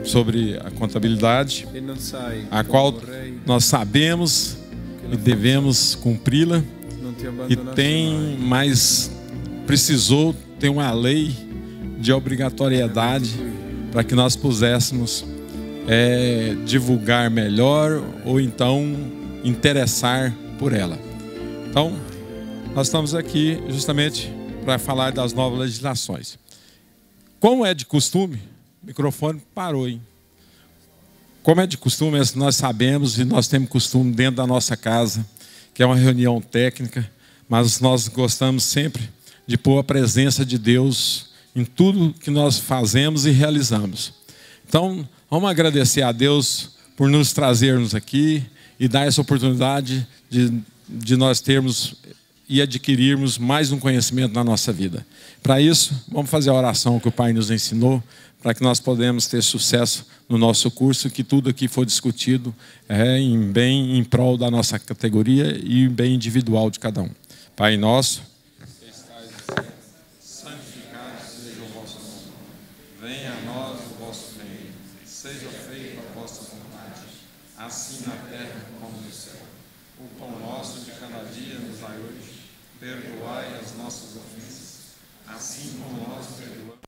sobre a contabilidade, a qual nós sabemos e devemos cumpri-la, e tem, mas precisou ter uma lei de obrigatoriedade para que nós pudéssemos divulgar melhor ou então interessar por ela. Então, nós estamos aqui justamente para falar das novas legislações. Como é de costume, o microfone parou, hein? Como é de costume, nós sabemos e nós temos costume dentro da nossa casa, que é uma reunião técnica, mas nós gostamos sempre de pôr a presença de Deus em tudo que nós fazemos e realizamos. Então, vamos agradecer a Deus por nos trazermos aqui e dar essa oportunidade de nós termos e adquirirmos mais um conhecimento na nossa vida. Para isso, vamos fazer a oração que o Pai nos ensinou, para que nós podemos ter sucesso no nosso curso, que tudo aqui for discutido em prol da nossa categoria e bem individual de cada um. Pai nosso, que estais no céu, santificado seja o vosso nome. Venha a nós o vosso reino, seja feita a vossa vontade, assim na terra como no céu. O pão nosso de cada dia nos dai hoje, perdoai as nossas ofensas, assim como nós perdoamos.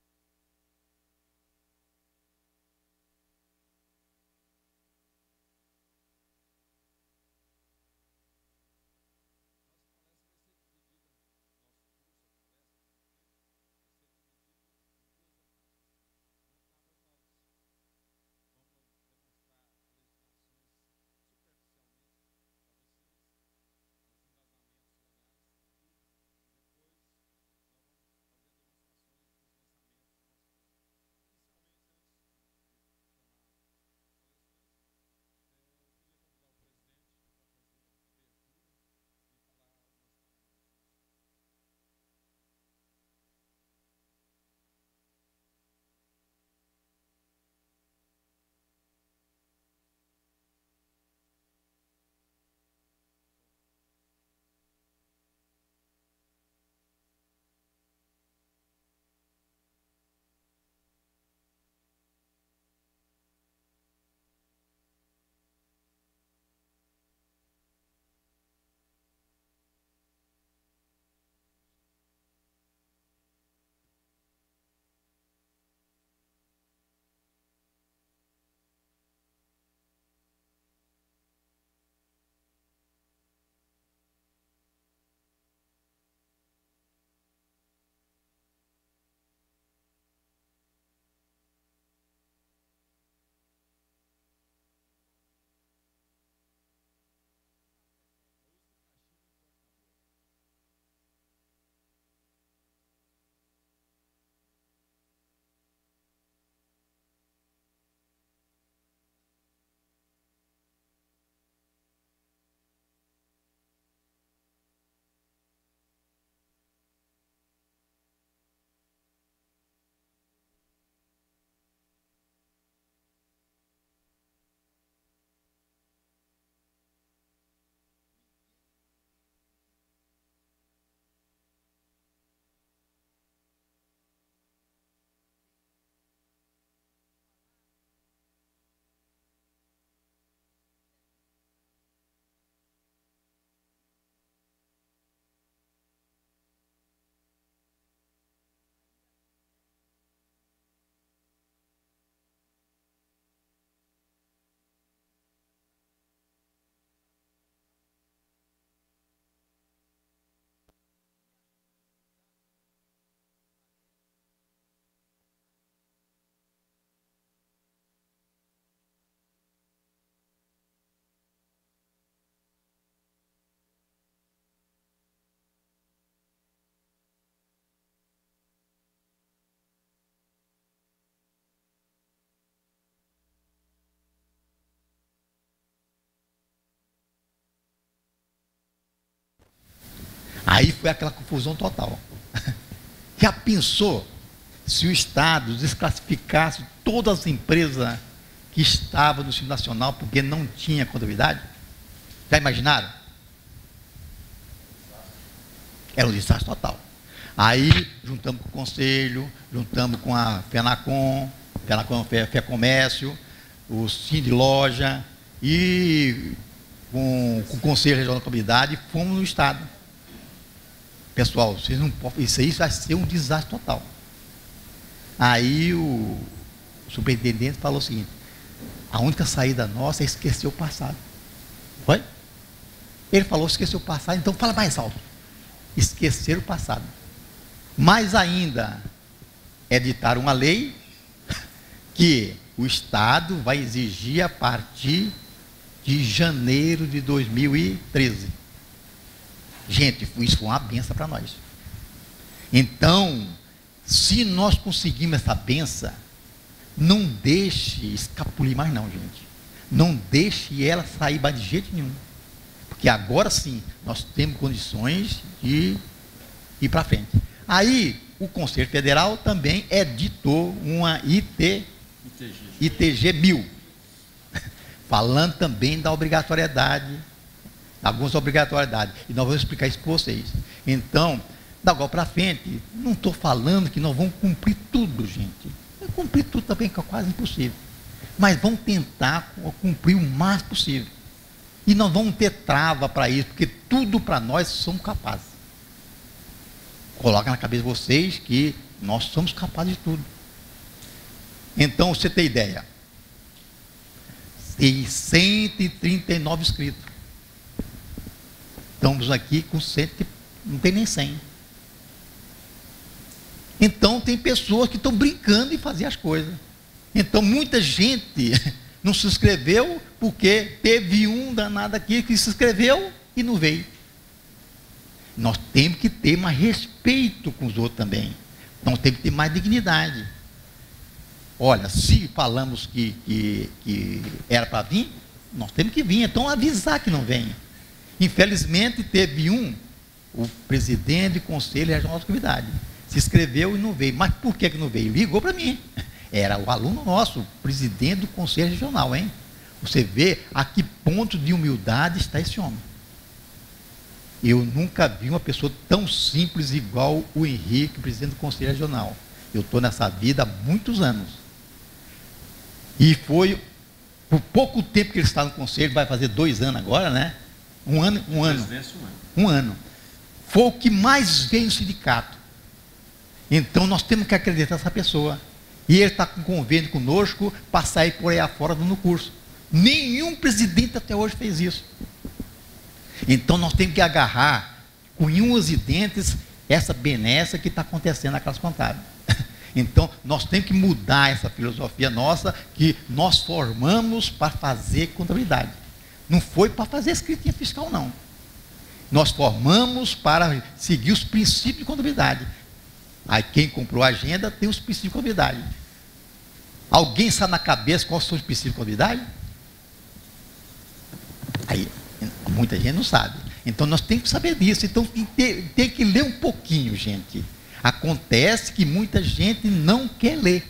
Aí foi aquela confusão total. Já pensou se o Estado desclassificasse todas as empresas que estavam no Simples Nacional porque não tinha contabilidade? Já imaginaram? Era um desastre total. Aí juntamos com o Conselho, juntamos com a FENACOM, Fé Comércio, o Sim de Loja e com o Conselho Regional da Comunidade, fomos no Estado. Pessoal, vocês não podem, isso aí vai ser um desastre total. Aí o superintendente falou o seguinte: a única saída nossa é esquecer o passado. Foi? Ele falou: esquecer o passado, então fala mais alto. Esquecer o passado. Mais ainda, editar uma lei que o Estado vai exigir a partir de janeiro de 2013. Gente, isso foi uma benção para nós. Então, se nós conseguimos essa benção, não deixe escapulir mais não, gente. Não deixe ela sair mais de jeito nenhum. Porque agora sim, nós temos condições de ir para frente. Aí, o Conselho Federal também editou uma ITG 1000, falando também da obrigatoriedade, algumas obrigatoriedades. E nós vamos explicar isso para vocês. Então, da agora para frente, não estou falando que nós vamos cumprir tudo, gente. Cumprir tudo também é quase impossível. Mas vamos tentar cumprir o mais possível. E não vamos ter trava para isso, porque tudo para nós somos capazes. Coloca na cabeça de vocês que nós somos capazes de tudo. Então, você tem ideia. Tem 139 inscritos. Estamos aqui com 100, não tem nem 100. Então, tem pessoas que estão brincando em fazer as coisas. Então, muita gente não se inscreveu porque teve um danado aqui que se inscreveu e não veio. Nós temos que ter mais respeito com os outros também. Nós temos que ter mais dignidade. Olha, se falamos que era para vir, nós temos que vir. Então, avisar que não vem. Infelizmente, teve o presidente do Conselho Regional da Comunidade. Se inscreveu e não veio. Mas por que não veio? Ligou para mim. Era o aluno nosso, o presidente do Conselho Regional, hein? Você vê a que ponto de humildade está esse homem. Eu nunca vi uma pessoa tão simples igual o Henrique, presidente do Conselho Regional. Eu estou nessa vida há muitos anos. E foi por pouco tempo que ele está no Conselho, vai fazer 2 anos agora, né? Um ano. Foi o que mais veio no sindicato. Então nós temos que acreditar nessa pessoa. E ele está com convênio conosco para sair por aí afora dando curso. Nenhum presidente até hoje fez isso. Então nós temos que agarrar com unhas e dentes essa benesse que está acontecendo na classe contábil. Então nós temos que mudar essa filosofia nossa, que nós formamos para fazer contabilidade. Não foi para fazer escritinha fiscal, não. Nós formamos para seguir os princípios de contabilidade. Aí quem comprou a agenda tem os princípios de contabilidade. Alguém sabe na cabeça quais são os princípios de contabilidade? Aí, muita gente não sabe. Então nós temos que saber disso. Então tem que ler um pouquinho, gente. Acontece que muita gente não quer ler.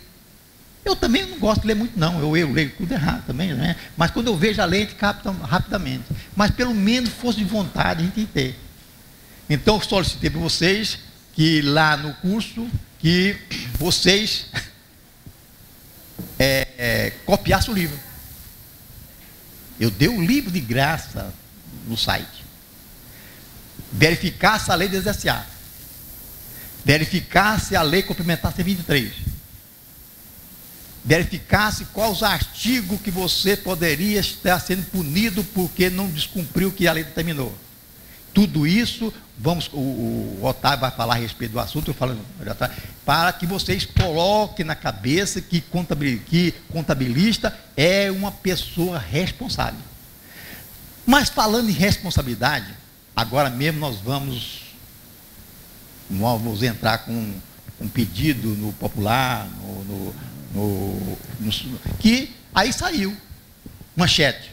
Eu também não gosto de ler muito, não. Eu leio tudo errado também, né? Mas quando eu vejo a lei, a gente capta rapidamente. Mas pelo menos força de vontade a gente tem que ter. Então eu solicitei para vocês que lá no curso, que vocês copiassem o livro. Eu dei o livro de graça no site. Verificasse a lei do SSA. Verificasse a lei complementar C23. Verificasse quais os artigos que você poderia estar sendo punido porque não descumpriu o que a lei determinou. Tudo isso, o Otávio vai falar a respeito do assunto, eu falo para que vocês coloquem na cabeça que contabilista é uma pessoa responsável. Mas falando em responsabilidade, agora mesmo nós vamos entrar com um pedido no Popular, que aí saiu, manchete,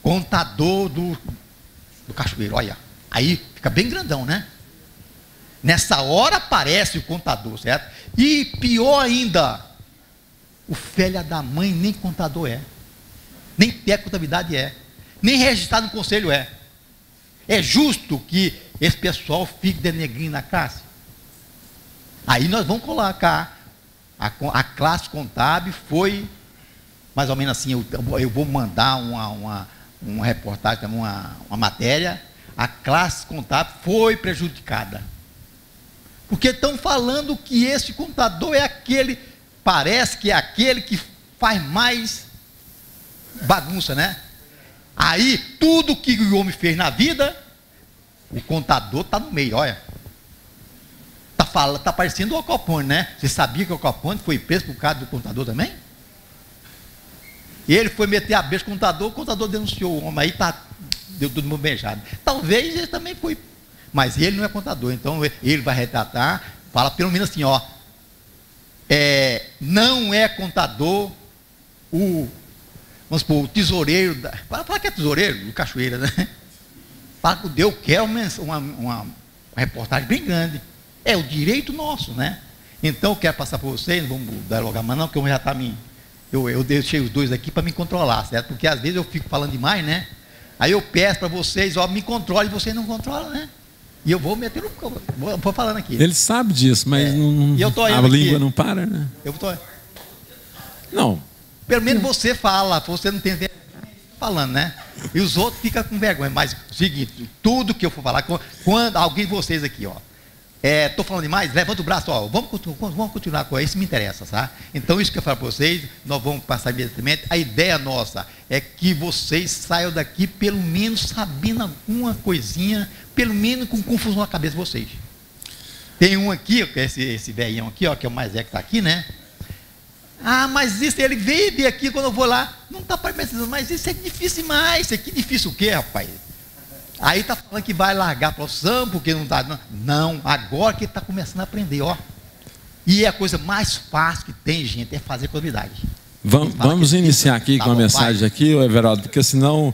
contador do Cachoeiro, olha, aí fica bem grandão, né? Nessa hora aparece o contador, certo? E pior ainda, o filho da mãe nem contador é, nem técnico de contabilidade é, nem registrado no conselho é. É justo que esse pessoal fique denegrindo na classe? Aí nós vamos colocar A classe contábil foi, mais ou menos assim, eu vou mandar uma reportagem, uma matéria, a classe contábil foi prejudicada. Porque estão falando que esse contador é aquele, parece que é aquele que faz mais bagunça, né? Aí, tudo que o homem fez na vida, o contador está no meio, olha. Está parecendo o Al Capone, né? Você sabia que o Al Capone foi preso por causa do contador também? E ele foi meter a besta no contador, o contador denunciou o homem, aí deu todo mundo beijado. Talvez ele também foi, mas ele não é contador, então ele vai retratar, fala pelo menos assim, ó, não é contador vamos supor, o tesoureiro, fala que é tesoureiro, do Cachoeira, né? Fala que eu quero uma reportagem bem grande. É o direito nosso, né? Então eu quero passar para vocês, não vamos dialogar mais não, porque eu já está eu deixei os dois aqui para me controlar, certo? Porque às vezes eu fico falando demais, né? Aí eu peço para vocês, ó, me controle, e vocês não controlam, né? E eu vou meter vou falando aqui. Ele sabe disso, mas a língua não para, né? Não. Pelo menos você fala, você não tem vergonha falando, né? E os outros ficam com vergonha. Mas, seguinte, tudo que eu for falar, quando alguém de vocês aqui, ó, estou falando demais, levanta o braço, ó, vamos continuar com isso, me interessa, tá? Então, isso que eu falo para vocês, nós vamos passar imediatamente. A ideia nossa é que vocês saiam daqui, pelo menos sabendo alguma coisinha, pelo menos com confusão na cabeça de vocês. Tem um aqui, esse velhinho aqui, ó, que é o mais velho que está aqui, né? Ah, mas isso, ele veio aqui quando eu vou lá, não está pensando, mas isso é difícil demais, isso aqui é difícil o quê, rapaz? Aí está falando que vai largar a profissão, porque não está, não, agora que ele está começando a aprender, ó. E a coisa mais fácil que tem, gente, é fazer comunidade. Vamos iniciar aqui com a mensagem aqui, Everaldo, porque senão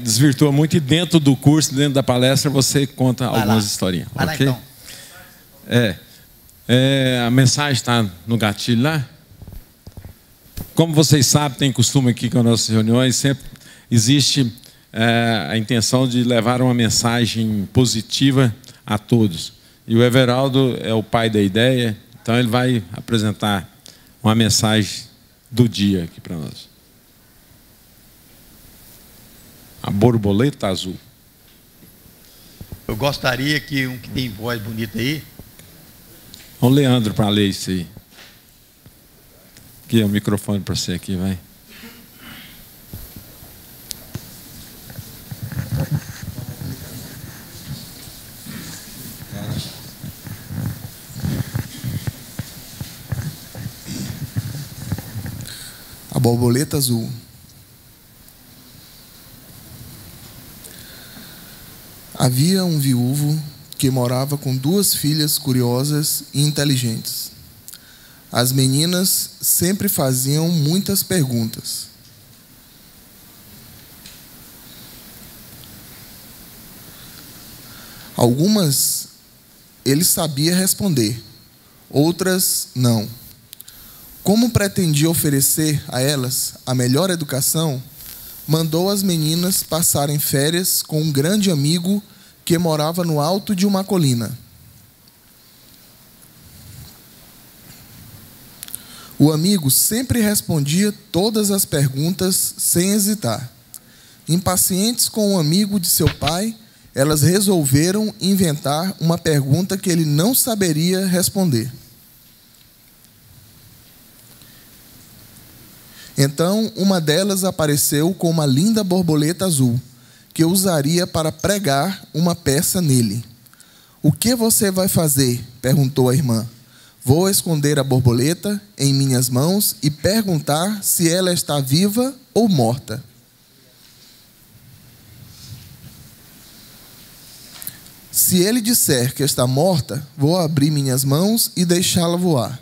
desvirtua muito, e dentro do curso, dentro da palestra, você conta algumas historinhas. Vai lá, então. A mensagem está no gatilho lá. Como vocês sabem, tem costume aqui com as nossas reuniões, sempre existe a intenção de levar uma mensagem positiva a todos. E o Everaldo é o pai da ideia, então ele vai apresentar uma mensagem do dia aqui para nós. A borboleta azul. Eu gostaria que um que tem voz bonita aí. O Leandro para ler isso aí. Aqui é o microfone para você aqui, vai. A borboleta azul. Havia um viúvo que morava com 2 filhas curiosas e inteligentes. As meninas sempre faziam muitas perguntas. Algumas ele sabia responder, outras não. Como pretendia oferecer a elas a melhor educação, mandou as meninas passarem férias com um grande amigo que morava no alto de uma colina. O amigo sempre respondia todas as perguntas sem hesitar. Impacientes com o amigo de seu pai, elas resolveram inventar uma pergunta que ele não saberia responder. Então, uma delas apareceu com uma linda borboleta azul, que usaria para pregar uma peça nele. "O que você vai fazer?", perguntou a irmã. "Vou esconder a borboleta em minhas mãos e perguntar se ela está viva ou morta." "Se ele disser que está morta, vou abrir minhas mãos e deixá-la voar.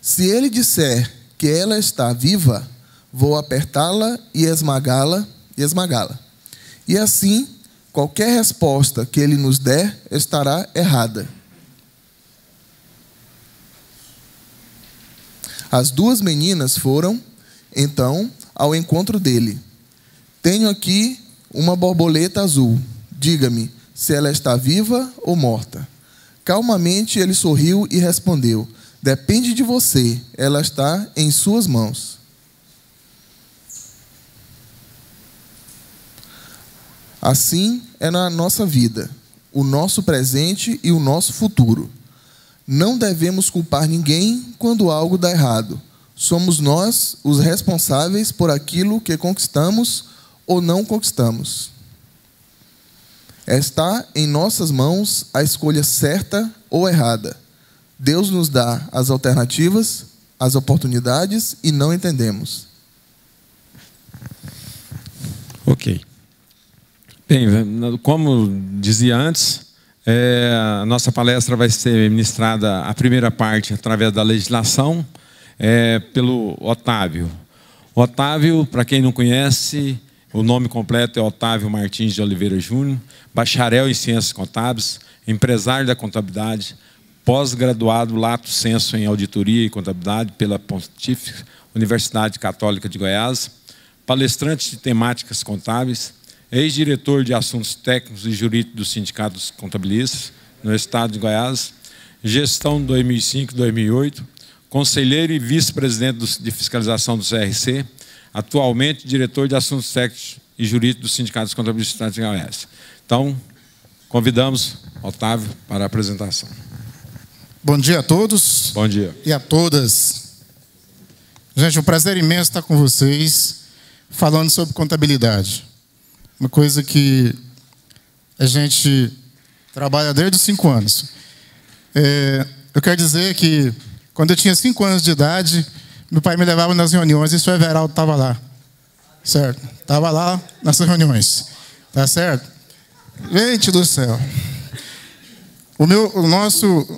Se ele disser que ela está viva, vou apertá-la e esmagá-la. E assim, qualquer resposta que ele nos der estará errada." As 2 meninas foram, então, ao encontro dele. "Tenho aqui uma borboleta azul. Diga-me se ela está viva ou morta." Calmamente ele sorriu e respondeu: Depende de você, ela está em suas mãos. Assim é na nossa vida, o nosso presente e o nosso futuro. Não devemos culpar ninguém quando algo dá errado. Somos nós os responsáveis por aquilo que conquistamos ou não conquistamos. Está em nossas mãos a escolha certa ou errada. Deus nos dá as alternativas, as oportunidades e não entendemos. Ok. Bem, como dizia antes, a nossa palestra vai ser ministrada, a primeira parte, através da legislação, pelo Otávio. Otávio, para quem não conhece, o nome completo é Otávio Martins de Oliveira Júnior, bacharel em Ciências Contábeis, empresário da contabilidade, pós-graduado lato sensu em Auditoria e Contabilidade pela Pontifícia Universidade Católica de Goiás, palestrante de temáticas contábeis, ex-diretor de Assuntos Técnicos e Jurídicos do Sindicato dos Contabilistas no Estado de Goiás, gestão 2005-2008, conselheiro e vice-presidente de fiscalização do CRC, atualmente diretor de Assuntos Técnicos e Jurídicos do Sindicato dos Contabilistas do Estado de Goiás. Então, convidamos Otávio para a apresentação. Bom dia a todos. Bom dia. E a todas. Gente, é um prazer imenso estar com vocês, falando sobre contabilidade. Uma coisa que a gente trabalha desde os 5 anos. Eu quero dizer que, quando eu tinha 5 anos de idade, meu pai me levava nas reuniões e o senhor Everaldo estava lá. Certo? Estava lá nessas reuniões. Tá certo? Gente do céu. O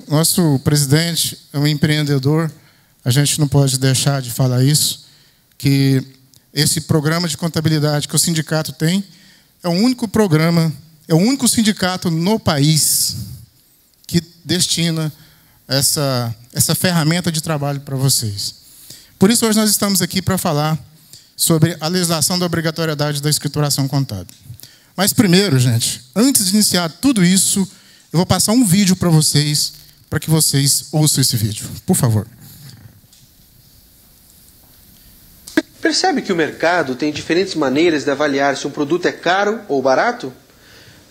nosso presidente é um empreendedor. A gente não pode deixar de falar isso, que esse programa de contabilidade que o sindicato tem é o único programa, é o único sindicato no país que destina essa ferramenta de trabalho para vocês. Por isso, hoje nós estamos aqui para falar sobre a legislação da obrigatoriedade da escrituração contábil. Mas primeiro, gente, antes de iniciar tudo isso, eu vou passar um vídeo para que vocês ouçam esse vídeo. Por favor. Percebe que o mercado tem diferentes maneiras de avaliar se um produto é caro ou barato?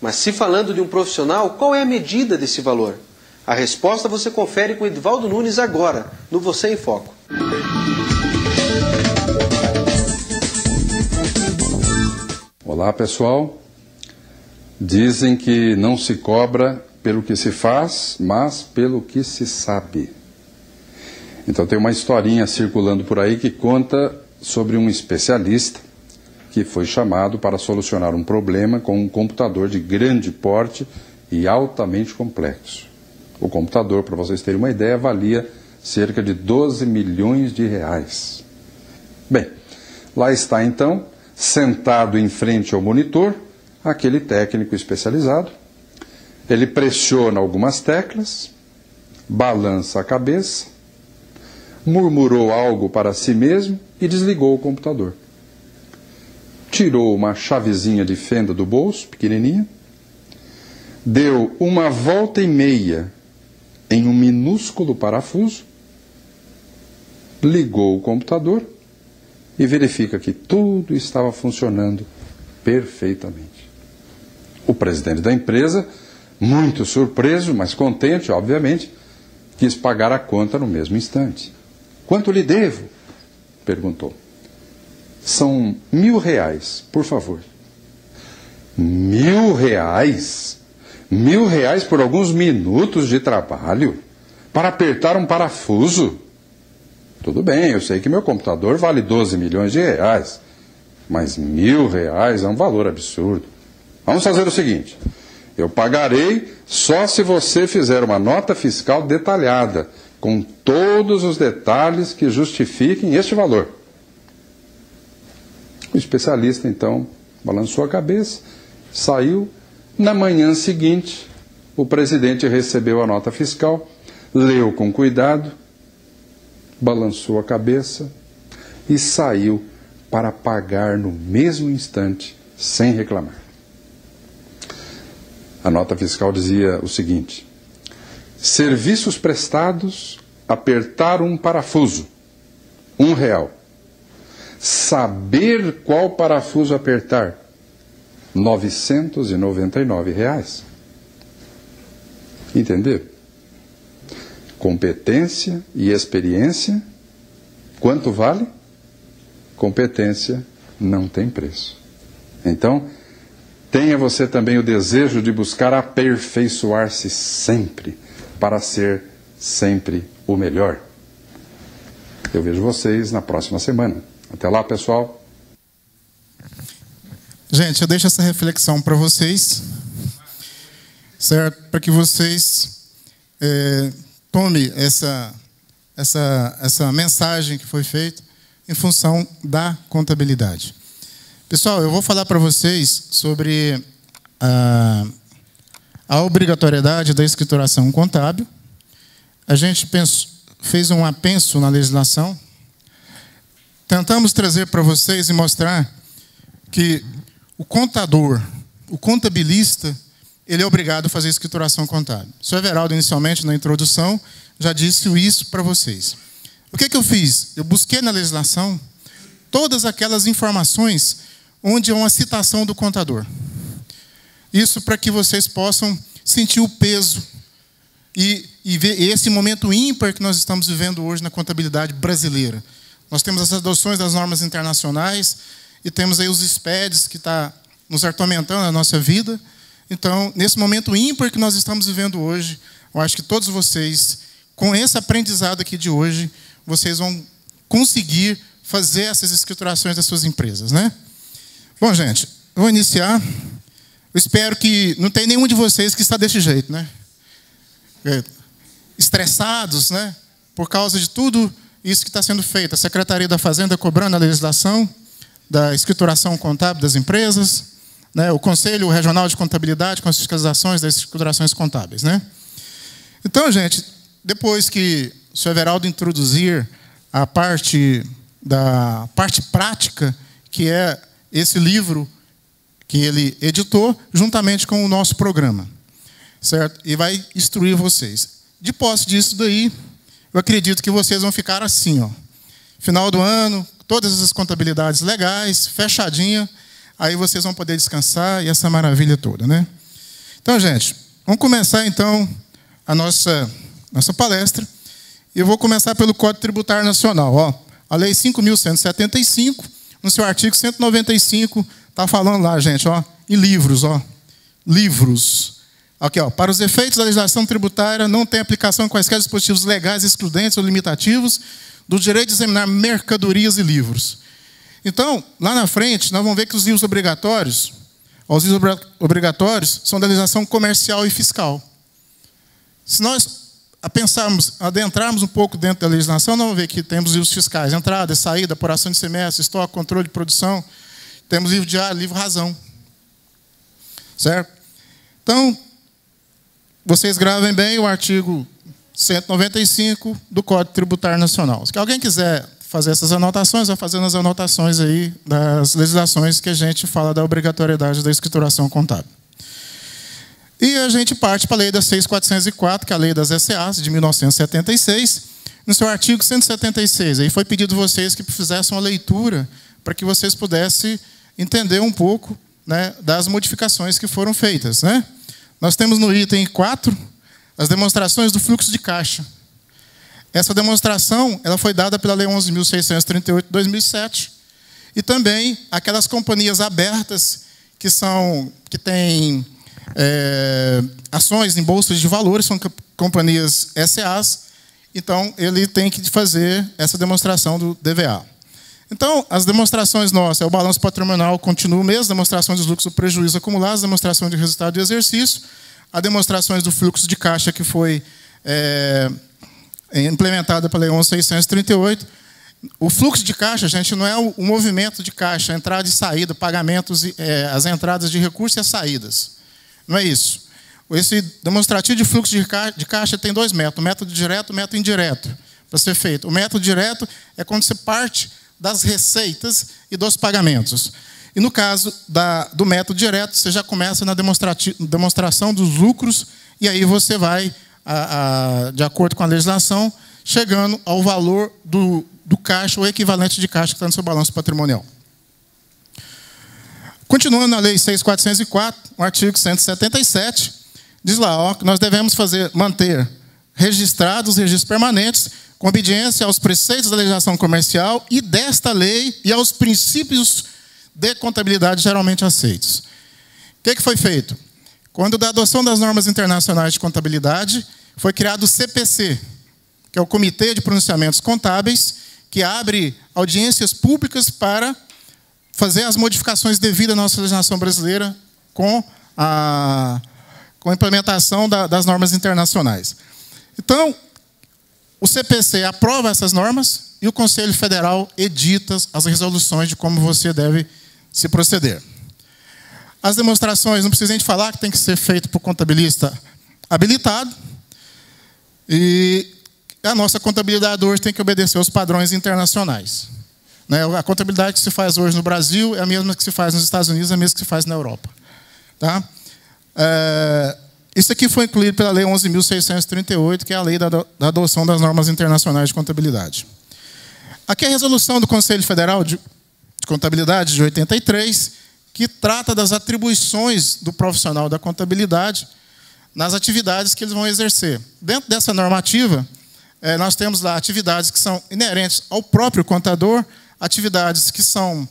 Mas se falando de um profissional, qual é a medida desse valor? A resposta você confere com Edvaldo Nunes agora, no Você em Foco. Olá, pessoal. Dizem que não se cobra pelo que se faz, mas pelo que se sabe. Então tem uma historinha circulando por aí que conta sobre um especialista que foi chamado para solucionar um problema com um computador de grande porte e altamente complexo. O computador, para vocês terem uma ideia, valia cerca de 12 milhões de reais. Bem, lá está então, sentado em frente ao monitor, aquele técnico especializado. Ele pressiona algumas teclas, balança a cabeça, murmurou algo para si mesmo e desligou o computador. Tirou uma chavezinha de fenda do bolso, pequenininha, deu uma volta e meia em um minúsculo parafuso, ligou o computador e verifica que tudo estava funcionando perfeitamente. O presidente da empresa, muito surpreso, mas contente, obviamente, quis pagar a conta no mesmo instante. "Quanto lhe devo?" perguntou. "São R$1.000, por favor." R$1.000? R$1.000 por alguns minutos de trabalho? Para apertar um parafuso? Tudo bem, eu sei que meu computador vale 12 milhões de reais, mas R$1.000 é um valor absurdo. Vamos fazer o seguinte: eu pagarei só se você fizer uma nota fiscal detalhada, com todos os detalhes que justifiquem este valor. O especialista, então, balançou a cabeça, saiu. Na manhã seguinte, o presidente recebeu a nota fiscal, leu com cuidado, balançou a cabeça e saiu para pagar no mesmo instante, sem reclamar. A nota fiscal dizia o seguinte: serviços prestados apertar um parafuso, R$1. Saber qual parafuso apertar, R$999. Entenderam? Competência e experiência, quanto vale? Competência não tem preço. Então, tenha você também o desejo de buscar aperfeiçoar-se sempre, para ser sempre o melhor. Eu vejo vocês na próxima semana. Até lá, pessoal. Gente, eu deixo essa reflexão para vocês, certo? Para que vocês tomem essa mensagem que foi feita em função da contabilidade. Pessoal, eu vou falar para vocês sobre a obrigatoriedade da escrituração contábil. A gente fez um apenso na legislação. Tentamos trazer para vocês e mostrar que o contador, o contabilista, ele é obrigado a fazer escrituração contábil. O senhor Everaldo, inicialmente, na introdução, já disse isso para vocês. O que eu fiz? Eu busquei na legislação todas aquelas informações onde há uma citação do contador. Isso para que vocês possam sentir o peso e ver esse momento ímpar que nós estamos vivendo hoje na contabilidade brasileira. Nós temos as adoções das normas internacionais e temos aí os SPEDs que está nos atormentando na nossa vida. Então, nesse momento ímpar que nós estamos vivendo hoje, eu acho que todos vocês, com esse aprendizado aqui de hoje, vocês vão conseguir fazer essas escriturações das suas empresas, né? Bom, gente, eu vou iniciar. Eu espero que não tem nenhum de vocês que está desse jeito, né? Estressados, né? Por causa de tudo isso que está sendo feito. A Secretaria da Fazenda cobrando a legislação da escrituração contábil das empresas, né? O Conselho Regional de Contabilidade com as fiscalizações das escriturações contábeis, né? Então, gente, depois que o senhor Everaldo introduzir a parte prática, que é esse livro que ele editou, juntamente com o nosso programa, certo? E vai instruir vocês. De posse disso daí, eu acredito que vocês vão ficar assim, ó. Final do ano, todas as contabilidades legais, fechadinha, aí vocês vão poder descansar e essa maravilha toda, né? Então, gente, vamos começar então a nossa palestra. Eu vou começar pelo Código Tributário Nacional, ó. A Lei 5.175, no seu artigo 195, está falando lá, gente, ó, em livros, ó. Livros. Aqui, ó, para os efeitos da legislação tributária, não tem aplicação em quaisquer dispositivos legais excludentes ou limitativos do direito de examinar mercadorias e livros. Então, lá na frente, nós vamos ver que os livros obrigatórios, são da legislação comercial e fiscal. Se nós adentrarmos um pouco dentro da legislação, nós vamos ver que temos livros fiscais, entrada, saída, apuração de semestre, estoque, controle de produção, temos livro diário, livro razão. Certo? Então, vocês gravem bem o artigo 195 do Código Tributário Nacional. Se alguém quiser fazer essas anotações, vai fazendo as anotações aí das legislações que a gente fala da obrigatoriedade da escrituração contábil. E a gente parte para a lei da 6.404, que é a lei das SAs, de 1976, no seu artigo 176. Aí foi pedido vocês que fizessem uma leitura para que vocês pudessem entender um pouco, né, das modificações que foram feitas, né? Nós temos no item 4 as demonstrações do fluxo de caixa. Essa demonstração ela foi dada pela Lei 11.638 de 2007 e também aquelas companhias abertas que têm ações em bolsas de valores, são companhias SAs, então ele tem que fazer essa demonstração do DVA. Então, as demonstrações nossas, o balanço patrimonial continua o mesmo, demonstração dos lucros e prejuízos acumulados, demonstração de resultado do exercício, as demonstrações do fluxo de caixa que foi implementada pela Lei 11.638. O fluxo de caixa, gente, não é o movimento de caixa, entrada e saída, pagamentos, as entradas de recursos e as saídas. Não é isso. Esse demonstrativo de fluxo de caixa tem dois métodos, método direto e método indireto, para ser feito. O método direto é quando você parte das receitas e dos pagamentos. E no caso do método direto, você já começa na demonstração dos lucros, e aí você vai, de acordo com a legislação, chegando ao valor do caixa, ou equivalente de caixa que está no seu balanço patrimonial. Continuando na Lei 6.404, o artigo 177, diz lá, ó, que nós devemos manter registrados os registros permanentes com obediência aos preceitos da legislação comercial e desta lei e aos princípios de contabilidade geralmente aceitos. O que foi feito? Quando da adoção das normas internacionais de contabilidade, foi criado o CPC, que é o Comitê de Pronunciamentos Contábeis, que abre audiências públicas para fazer as modificações devidas à nossa legislação brasileira com a implementação das normas internacionais. Então, o CPC aprova essas normas e o Conselho Federal edita as resoluções de como você deve se proceder. As demonstrações, não precisa nem de falar que tem que ser feito por contabilista habilitado. E a nossa contabilidade hoje tem que obedecer aos padrões internacionais. A contabilidade que se faz hoje no Brasil é a mesma que se faz nos Estados Unidos, é a mesma que se faz na Europa. Tá? Isso aqui foi incluído pela Lei 11.638, que é a lei da adoção das normas internacionais de contabilidade. Aqui é a resolução do Conselho Federal de Contabilidade de 83, que trata das atribuições do profissional da contabilidade nas atividades que eles vão exercer. Dentro dessa normativa, nós temos lá atividades que são inerentes ao próprio contador, atividades que são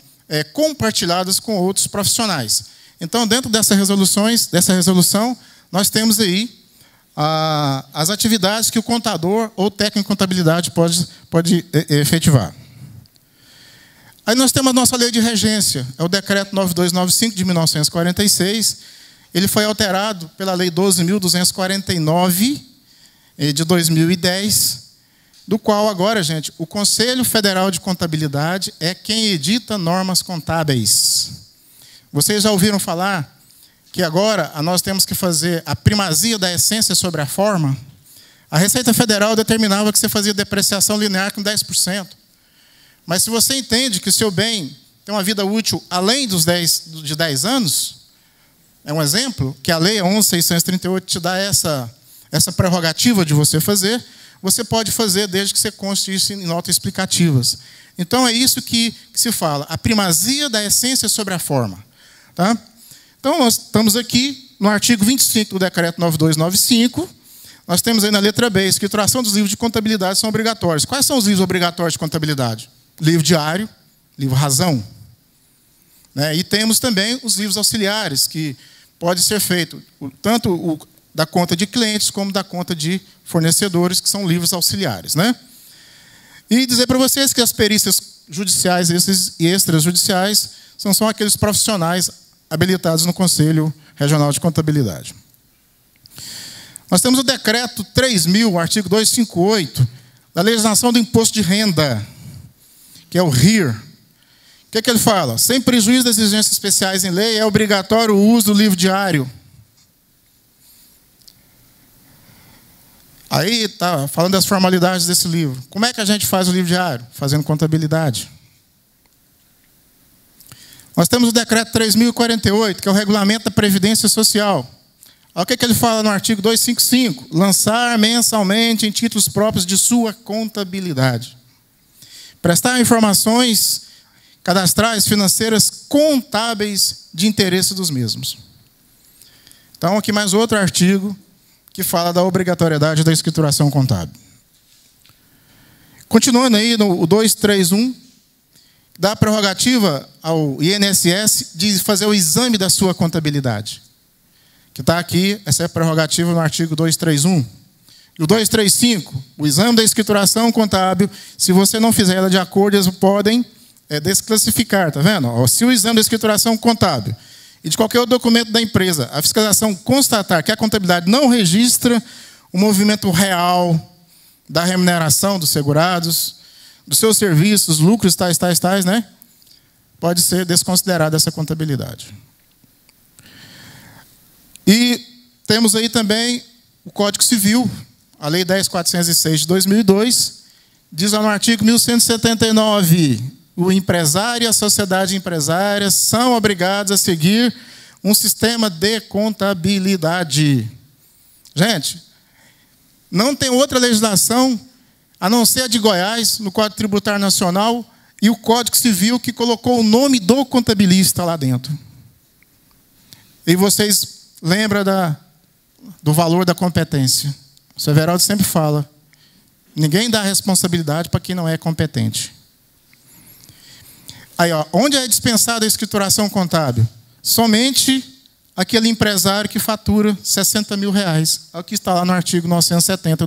compartilhadas com outros profissionais. Então, dentro dessa resolução, nós temos aí as atividades que o contador ou técnico de contabilidade pode efetivar. Aí nós temos a nossa lei de regência, é o decreto 9295 de 1946. Ele foi alterado pela lei 12.249 de 2010, do qual agora, gente, o Conselho Federal de Contabilidade é quem edita normas contábeis. Vocês já ouviram falar que agora nós temos que fazer a primazia da essência sobre a forma? A Receita Federal determinava que você fazia depreciação linear com 10%. Mas se você entende que o seu bem tem uma vida útil além de 10 anos, é um exemplo, que a Lei 11.638 te dá essa prerrogativa de você fazer, você pode fazer desde que você conste isso em notas explicativas. Então é isso que se fala, a primazia da essência sobre a forma. Tá? Então nós estamos aqui no artigo 25 do decreto 9295, nós temos aí na letra B, a escrituração dos livros de contabilidade são obrigatórios. Quais são os livros obrigatórios de contabilidade? Livro diário, livro razão. E temos também os livros auxiliares, que pode ser feito tanto da conta de clientes como da conta de fornecedores, que são livros auxiliares. E dizer para vocês que as perícias judiciais e extrajudiciais são só aqueles profissionais habilitados no Conselho Regional de Contabilidade. Nós temos o decreto 3.000, artigo 258, da legislação do imposto de renda, que é o RIR. O que ele fala? Sem prejuízo das exigências especiais em lei, é obrigatório o uso do livro diário. Aí está falando das formalidades desse livro. Como é que a gente faz o livro diário? Fazendo contabilidade. Nós temos o decreto 3.048, que é o regulamento da Previdência Social. Olha o que ele fala no artigo 255. Lançar mensalmente em títulos próprios de sua contabilidade. Prestar informações cadastrais, financeiras, contábeis de interesse dos mesmos. Então, aqui mais outro artigo que fala da obrigatoriedade da escrituração contábil. Continuando aí no 231, dá a prerrogativa ao INSS de fazer o exame da sua contabilidade. Que está aqui, essa é a prerrogativa no artigo 231. E o 235, o exame da escrituração contábil, se você não fizer ela de acordo, eles podem desclassificar, tá vendo? Se o exame da escrituração contábil e de qualquer outro documento da empresa, a fiscalização constatar que a contabilidade não registra o movimento real da remuneração dos segurados, dos seus serviços, lucros, tais, pode ser desconsiderada essa contabilidade. E temos aí também o Código Civil, a Lei 10.406 de 2002, diz lá no artigo 1179, o empresário e a sociedade empresária são obrigados a seguir um sistema de contabilidade. Gente, não tem outra legislação a não ser a de Goiás, no Código Tributário Nacional, e o Código Civil, que colocou o nome do contabilista lá dentro. E vocês lembram do valor da competência. O Sr. Everaldo sempre fala, ninguém dá responsabilidade para quem não é competente. Aí, ó, onde é dispensada a escrituração contábil? Somente aquele empresário que fatura R$60 mil. É o que está lá no artigo 970